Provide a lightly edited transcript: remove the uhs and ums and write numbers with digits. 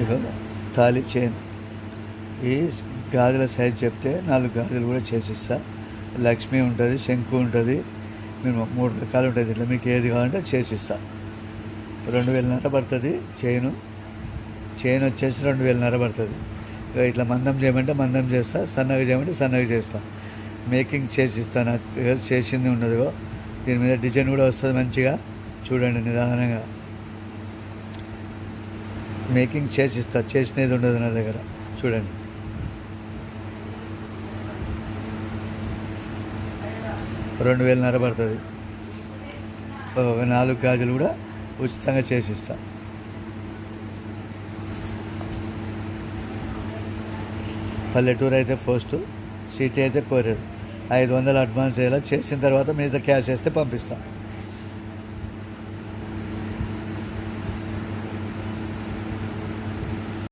ఇక తాళి చైన్ ఈ గాజుల సైజ్ చెప్తే 4 గాజులు కూడా చేసిస్తా. లక్ష్మి ఉంటుంది, శంకు ఉంటుంది, మేము 3 రకాలు ఉంటుంది. ఇట్లా మీకు ఏది కావాలంటే చేసిస్తా. 2,500 పడుతుంది చైన్ వచ్చేసి 2,500 పడుతుంది. ఇట్లా మందం చేయమంటే మందం చేస్తా, సన్నగా చేయమంటే సన్నగా చేస్తా. మేకింగ్ చేసిస్తాను. చేసింది ఉండదు. దీని మీద డిజైన్ కూడా వస్తుంది మంచిగా. చూడండి నిదానంగా మేకింగ్ చేసిస్తా. చేసినది ఉండదు నా దగ్గర. చూడండి 2,500 పడుతుంది. 4 గాజులు కూడా ఉచితంగా చేసిస్తా. పల్లెటూరు అయితే పోస్టు, సిటీ అయితే కొరియర్. 500 అడ్వాన్స్ అయ్యేలా చేసిన తర్వాత మిగతా క్యాష్ వేస్తే పంపిస్తాను.